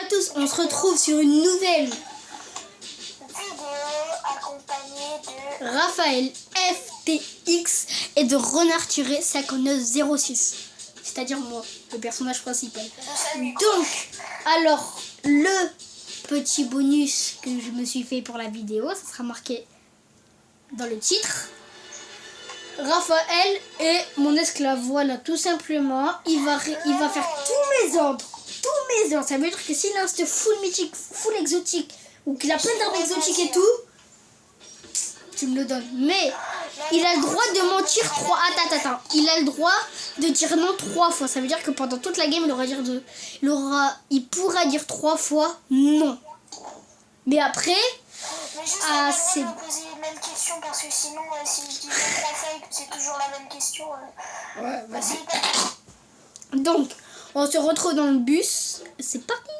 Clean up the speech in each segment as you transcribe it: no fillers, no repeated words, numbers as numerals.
tous, on se retrouve sur une nouvelle vidéo accompagnée de Raphaël FTX et de Renard 5906, c'est-à-dire moi, le personnage principal. Donc, alors, le petit bonus que je me suis fait pour la vidéo, ça sera marqué dans le titre. Raphaël est mon esclave, voilà, tout simplement. Il va faire tous mes ordres. Ça veut dire que s'il a un stuff full mythique, full exotique, ou qu'il a plein d'armes exotiques et tout, tu me le donnes. Mais il a le droit de mentir 3. Attends. Il a le droit de dire non 3 fois. Ça veut dire que pendant toute la game, il pourra dire 3 fois non. Mais après, Mais juste c'est... me poser les mêmes questions parce que sinon, si je dis même la feuille, c'est toujours la même question. Ouais, vas-y. Donc, on se retrouve dans le bus. C'est parti.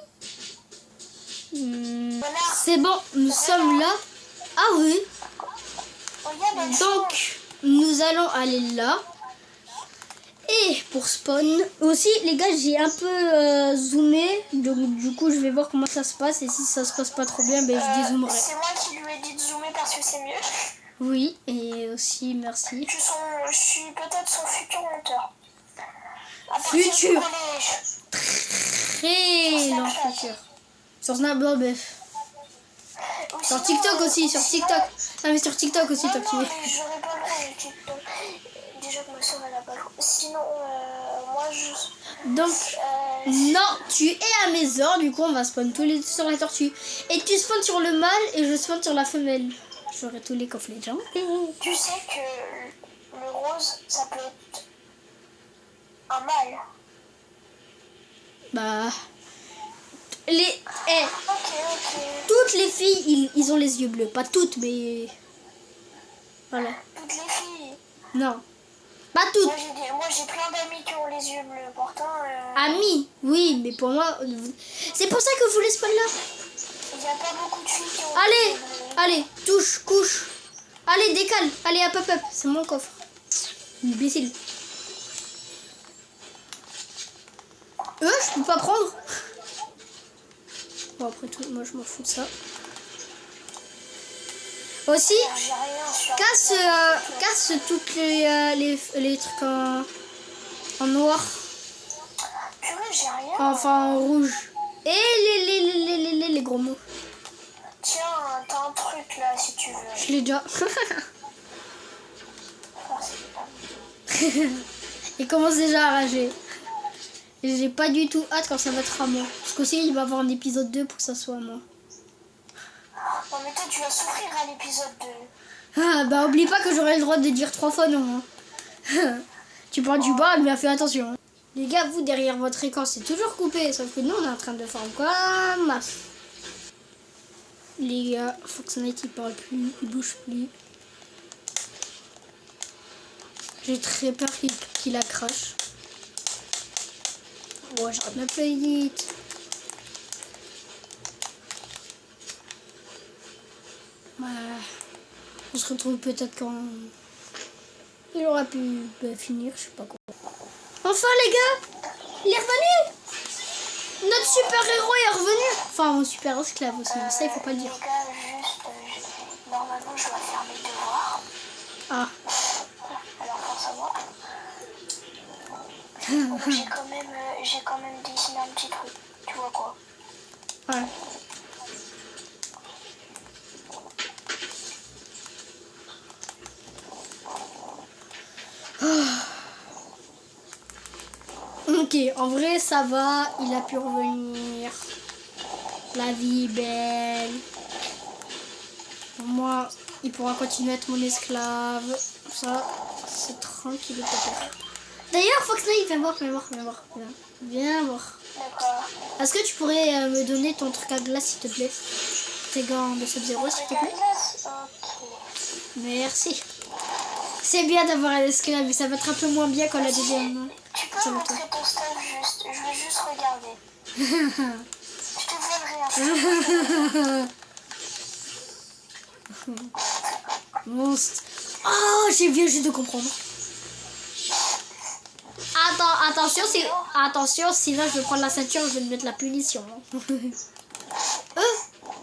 C'est bon, nous sommes là. Ah oui. Donc, nous allons aller là. Et pour spawn, aussi les gars, j'ai un peu zoomé. Donc du coup, je vais voir comment ça se passe. Et si ça se passe pas trop bien, ben, je dézoomerai. C'est moi qui lui ai dit de zoomer parce que c'est mieux. Oui, et aussi, merci. Je suis peut-être son futur monteur. Futur. Très long futur. Sur Snapchat, bref. Sur TikTok aussi, sur TikTok. Ah mais sur TikTok aussi, toi tu Non, mais j'aurais pas le droit de TikTok. Déjà que ma soeur elle a pas le droit. Sinon, moi je... Donc, non, tu es à mes ordres, du coup on va spawn tous les deux sur la tortue. Et tu spawns sur le mâle et je spawn sur la femelle. J'aurai tous les coffres les gens. Tu sais que le rose, ça peut être un mâle. Bah... Ok. Toutes les filles, ils ont les yeux bleus. Pas toutes, mais... Voilà. Toutes les filles. Non. Pas toutes. Moi j'ai plein d'amis qui ont les yeux bleus. Pourtant... Amis, oui, mais pour moi... C'est pour ça que vous les spawn là. Il n'y a pas beaucoup de filles qui ont Allez, les yeux bleus. allez, touche, couche. Allez, décale. Allez, hop. C'est mon coffre. Imbécile. Je peux pas prendre. Bon, après tout, moi je m'en fous de ça. Aussi, J'ai rien sur... casse toutes les trucs en noir. Purée, j'ai rien. Enfin, en rouge. Et les gros mots. Tiens, t'as un truc là si tu veux. Je l'ai déjà. Il commence déjà à rager. Et j'ai pas du tout hâte quand ça va être à moi. Parce qu'aussi, il va y avoir un épisode 2 pour que ça soit à moi. Non mais toi tu vas souffrir à l'épisode 2. Ah, bah oublie pas que j'aurai le droit de dire 3 fois non. Hein. Tu parles du bas, mais fais attention. Les gars, vous derrière votre écran, c'est toujours coupé. Sauf que nous, on est en train de faire comme masse. Les gars, Foxnite il parle plus, il bouge plus. J'ai très peur qu'il la crache. Ouais, j'arrête ma play vite. On se retrouve peut-être quand il aura pu finir, je sais pas quoi. Enfin les gars, il est revenu. Notre super héros est revenu. Enfin mon super esclave aussi, ça il faut pas le dire. Les gars, juste, normalement je dois faire mes devoirs. Ah. Alors pour savoir. J'ai quand même dessiné un petit truc. Tu vois quoi? Ouais. Ok, en vrai ça va, il a pu revenir. La vie est belle. Moi, il pourra continuer à être mon esclave. Ça, c'est tranquille. D'ailleurs, Foxnite, viens voir. Viens voir. D'accord. Est-ce que tu pourrais me donner ton truc à glace, s'il te plaît? Tes gants de Sub-Zero, s'il te plaît? Ok. Merci. C'est bien d'avoir un esclave, mais ça va être un peu moins bien quand la deuxième... Tu peux montrer ton stuff juste. Je veux juste regarder. Je te voudrais rien. Monstre. Oh, j'ai bien juste de comprendre. Attention, sinon je vais prendre la ceinture, je vais me mettre la punition.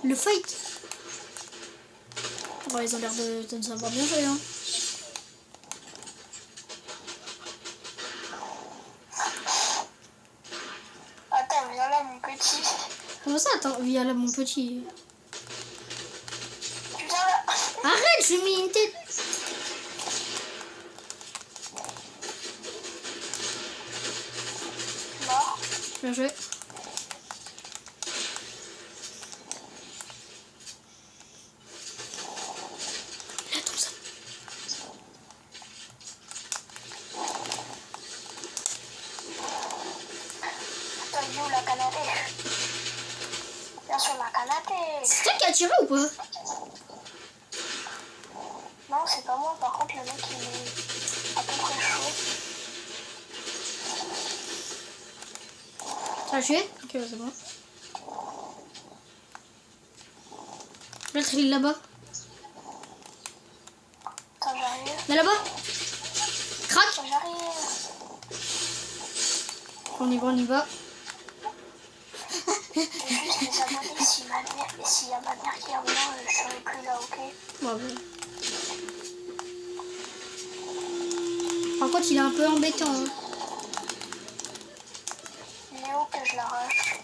Le fight. Oh, ils ont l'air de nous avoir bien joué. Hein. Attends, viens là, mon petit. Comment ça, attends, viens là, mon petit. Viens là. Arrête, je mets une tête. Mort. Bien joué. Attends, il est où la canapé? Bien sûr, la canapé. C'est toi qui as tiré ou pas? Non, c'est pas moi. Par contre, le mec, il est à peu près chaud. Ça a tué? Ok, c'est bon. L'autre, il est là-bas. Attends, j'arrive. Là, là-bas. Crac. Attends, j'arrive. On y va, on y va. Je vais juste les abonner. S'il y a ma mère qui revient, je serai plus là, ok? Bravo. Par contre, il est un peu embêtant. Hein. Il est où que je l'arrache?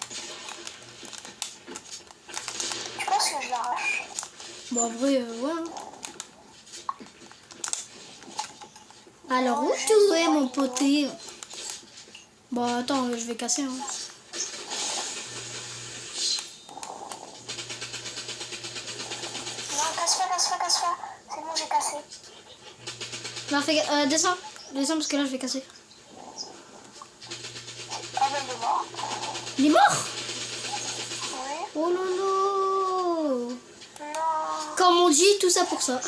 Tu penses que je l'arrache? Bon, en vrai, ouais. Hein. Alors, où tu es, mon poté? Bon, attends, je vais casser. Hein. Non, casse pas. C'est bon, j'ai cassé. Non, fais, descends. Descends parce que là, je vais casser. Ah ben, il est mort. Il est mort? Oui. Oh lolo. Non. Comme on dit, tout ça pour ça.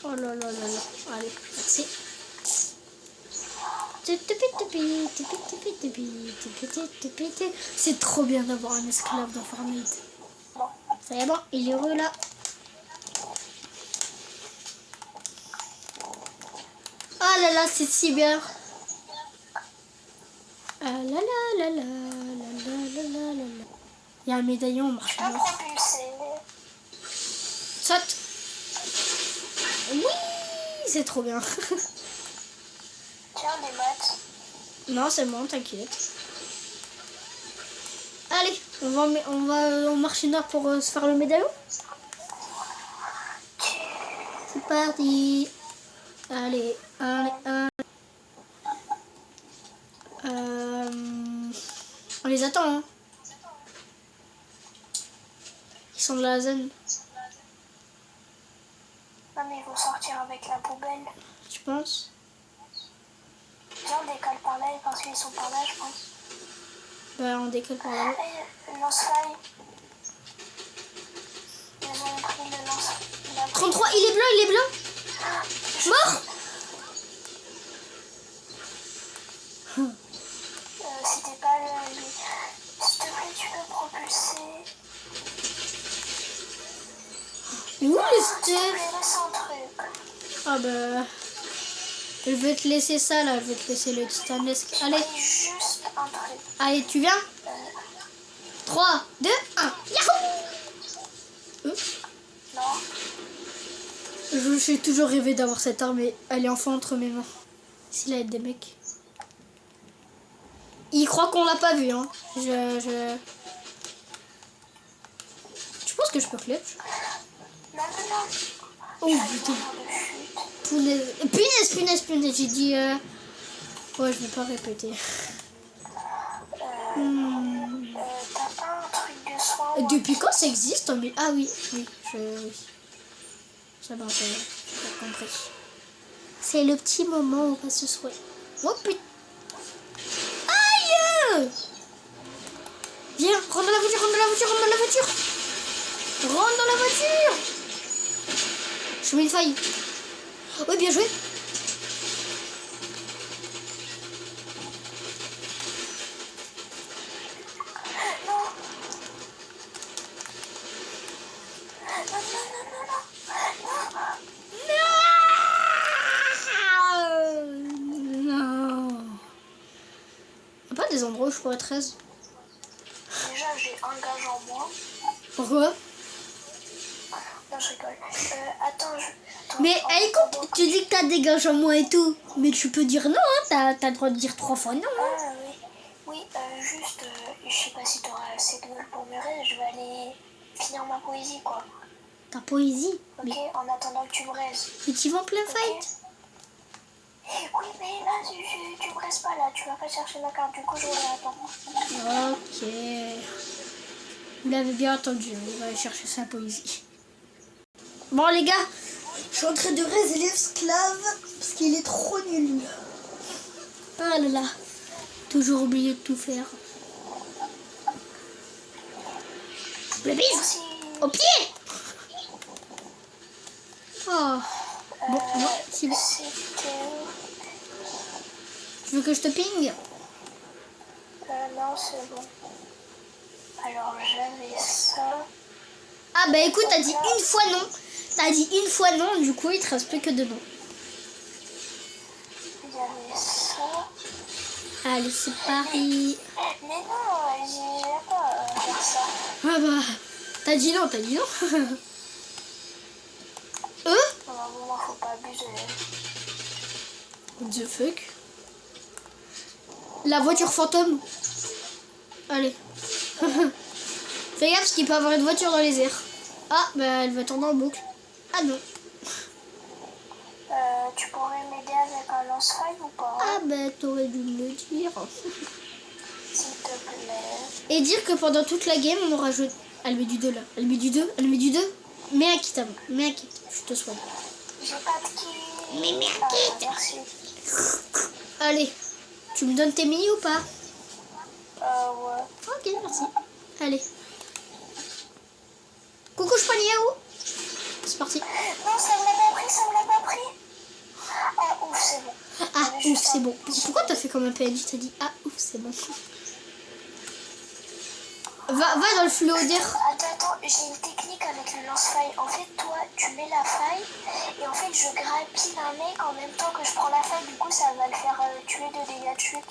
Oh là là là là. Allez, merci. C'est trop bien d'avoir un esclave dans Fortnite. Bon. Ça y est, bon, il est heureux là. Ah là là, c'est si bien. Ah là là là là là là là là là. Il y a un médaillon en Je marche. peux propulser. Saute. Oui, c'est trop bien. Tiens, des maths. Non, c'est bon, t'inquiète. Allez, on va au marché noir pour se faire le médaillon. C'est parti. Allez, un. On les attend, hein. Ils sont de la zone. Non, mais ils vont sortir avec la poubelle. Tu penses? Viens, on décolle par là parce qu'ils sont par là, je pense. Bah, on décolle par là. Hey, lance-fly. Ils ont pris le lance. 33, il est blanc. Mort. C'était pas le... S'il te plaît, tu peux propulser. Où le S'il te Steph? plaît, laisse un truc. Ah bah... Je vais te laisser ça là, je vais te laisser le stainless. Allez, Et juste un truc. allez, tu viens? 3, 2, 1. Yahoo! Non. J'ai toujours rêvé d'avoir cette arme et elle est enfin entre mes mains. C'est la aide des mecs. Ils croient qu'on l'a pas vu, hein. Tu penses que je peux clutch? Non. Oh putain. Punaise, j'ai dit... Ouais, je vais pas répéter. T'as pas un truc de soin? Depuis quand ça existe? Mais... Ah oui. Ça va, j'ai compris. C'est le petit moment où on va se soigner. Oh putain. Aïe! Viens, rentre dans la voiture. Rentre dans la voiture. Je mets une faille. Oui, bien joué. pourrais 13. Déjà, j'ai un gage en moins. Pourquoi? Non, je rigole. Attends, Mais écoute, tu dis que t'as des gages en moins et tout. Mais tu peux dire non, hein. T'as le droit de dire 3 fois non. Hein. Ah oui. Oui, juste, je sais pas si t'auras assez de gueule pour me rire, je vais aller finir ma poésie, quoi. Ta poésie. Ok, Mais, en attendant que tu me raises. mais tu vas en plein Ok. fight. Oui, mais là, tu me restes pas là, tu vas pas chercher ma carte, du coup, je vais attendre. Ok. Vous l'avez bien entendu, il va aller chercher sa poésie. Bon les gars, je suis en train de raiser l'esclave parce qu'il est trop nul. Ah là là, toujours oublié de tout faire. Le bise Merci. au pied. Oh. Bon, non, c'est bon. C'était où? Tu veux que je te ping? Non, c'est bon. Alors, j'avais ça. Ah bah écoute, t'as dit une fois non. T'as dit une fois non, du coup il te reste plus que 2 noms. Il y avait ça. Allez, c'est Paris. Mais non, j'ai pas faire ça. Ah bah, t'as dit non. Non, bon, faut pas abuser. What the fuck? La voiture fantôme. Allez. Fais gaffe parce qu'il peut avoir une voiture dans les airs. Ah, bah elle va tourner en boucle. Ah non. Tu pourrais m'aider avec un lance-faille ou pas? Ah bah t'aurais dû me le dire. S'il te plaît. Et dire que pendant toute la game on aura joué. Elle met du 2 là. Elle met du 2. Mais à quitte, je te soigne. J'ai pas de qui. Mais quitte. Merci. Allez. Tu me donnes tes mini ou pas? Ouais. Ok, merci. Allez. Coucou, je prends Yahoo. C'est parti. Non, ça me l'a pas pris. Ah, ouf, c'est bon. Ah, ouf, c'est bon. Pourquoi t'as fait comme un PNJ? T'as dit, ah, ouf, c'est bon. Va dans le fluo d'air. Attends, j'ai une technique avec le lance-faille. En fait, toi, tu mets la faille et en fait, je grappille un mec en même temps que je prends la faille. Du coup, ça va le faire tuer de dégâts de chute.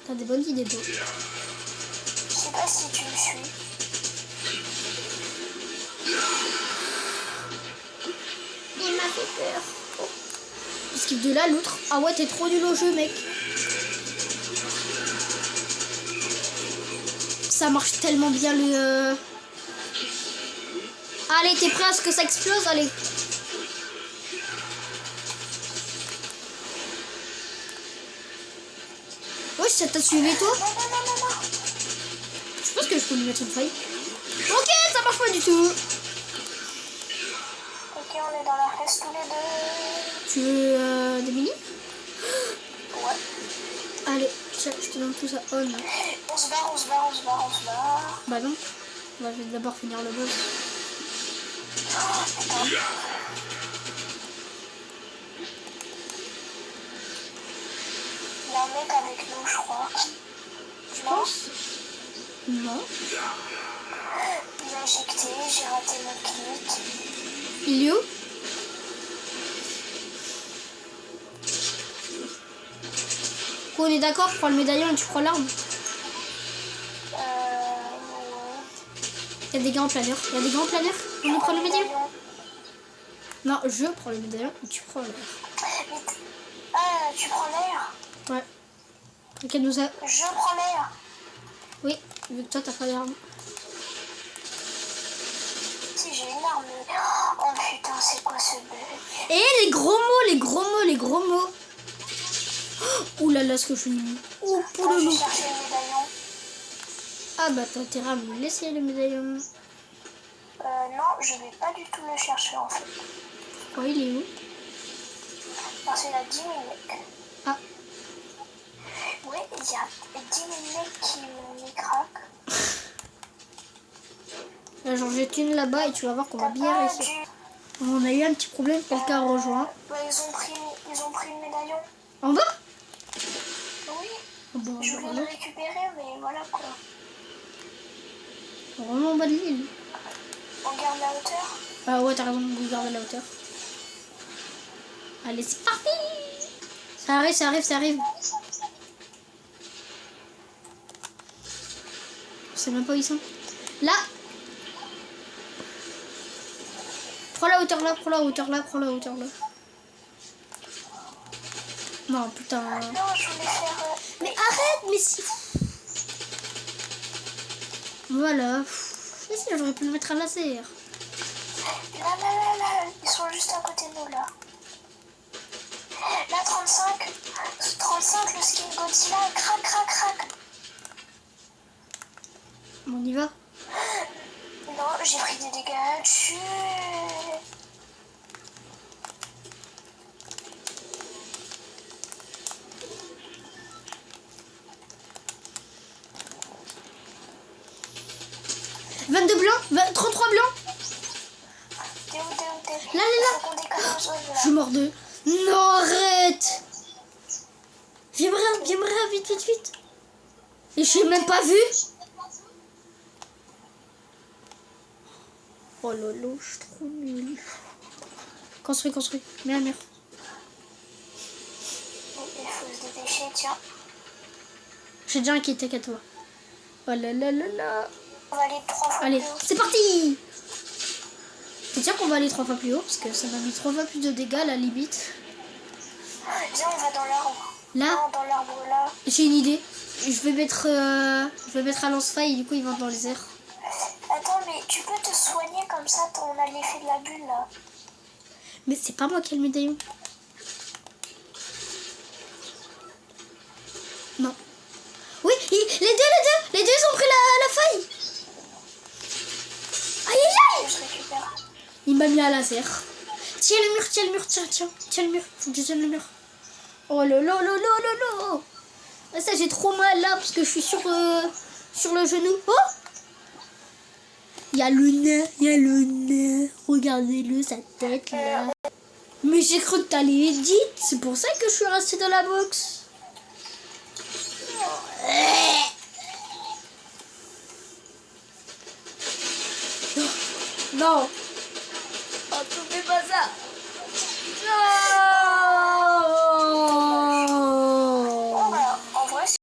T'as des bonnes idées, toi. Je sais pas si tu me suis. Il m'a fait peur. Esquive de là, l'autre. Ah ouais, t'es trop nul au jeu, mec. Ça marche tellement bien le... Allez, t'es prêt à ce que ça explose? Allez. Ouais, ça t'a suivi, toi? Non. Je pense que je peux lui mettre une faille. Ok, ça marche pas du tout. Ok, on est dans la fesse tous les deux. Tu veux des mini? Ouais. Allez, je te donne tout ça. Oh non. On se barre. Bah non. On va d'abord finir le boss. Il y a un mec avec nous, je crois. Je pense. Non. Il a éjecté, j'ai raté mon kit. Il est où? On est d'accord, je prends le médaillon et tu prends l'arme. Il y a des gars en planeur. On prend le médaillon. Non, je prends le médaillon et tu prends l'air. Ah, tu prends l'air? Ouais. Ok, nous a... Je prends l'air. Oui, vu que toi t'as pas d'arme. Si j'ai une arme. Oh putain, c'est quoi ce bug? Et les gros mots. Ouh là là, ce que je suis mis. Oh, pour le Je loup. vais chercher le médaillon. Ah bah t'as intérêt à me laisser le médaillon. Non, je vais pas du tout le chercher en fait. Pourquoi il est où? Parce qu'il y a 10 000 mecs. Ah. Ouais, il y a 10 000 mecs qui m'ont mis crack. Là, j'en jette une là-bas et tu vas voir qu'on va bien réussir. On a eu un petit problème, quelqu'un a rejoint. Ouais, ils ont pris le médaillon. En bas? Oui. Bon, Je voulais le récupérer, mais voilà quoi. Vraiment en bas de l'île. On garde la hauteur. Ah ouais, t'as raison, vous gardez la hauteur. Allez, c'est parti. Ça arrive. Je sais même pas où ils sont. Là. Prends la hauteur là, prends la hauteur là, prends la hauteur là. Non, putain. Non, je voulais faire... Mais arrête, mais si... Voilà. Mais si, j'aurais pu le mettre à laser. Là, ils sont juste à côté de nous, là. Là, 35, le skin Godzilla, crac. Bon, on y va. Non, j'ai pris des dégâts dessus. « 22 blancs, 33 blancs. T'es où? Là. Faut qu'on décolle en zone, Je là. suis mort de... Non, arrête. Viens me vite. Et je l'ai même pas vu. Oh lolo, je suis trop nulle. Construis. Mets un mur. Il faut se dépêcher, tiens. J'ai déjà inquiété qu'à toi. Oh là. On va aller 3 fois Allez, plus haut. c'est parti. C'est sûr qu'on va aller 3 fois plus haut parce que ça m'a mis 3 fois plus de dégâts à la limite. Viens, on va dans l'arbre. Là, Non, dans l'arbre, là. j'ai une idée. Je vais mettre un lance-faille et du coup il va dans les airs. Attends, mais tu peux te soigner comme ça, on a l'effet de la bulle, là. Mais c'est pas moi qui ai le médaillon. Non. Oui, les deux ils ont pris la faille. Aïe. Je récupère. Il m'a mis à laser. Tiens le mur, tiens le mur. Faut que je tienne le mur. Oh là. Ah, ça j'ai trop mal là parce que je suis sur le genou. Oh, il y a le nez. Regardez-le, sa tête là. Mais j'ai cru que t'allais edit. C'est pour ça que je suis restée dans la box. Non.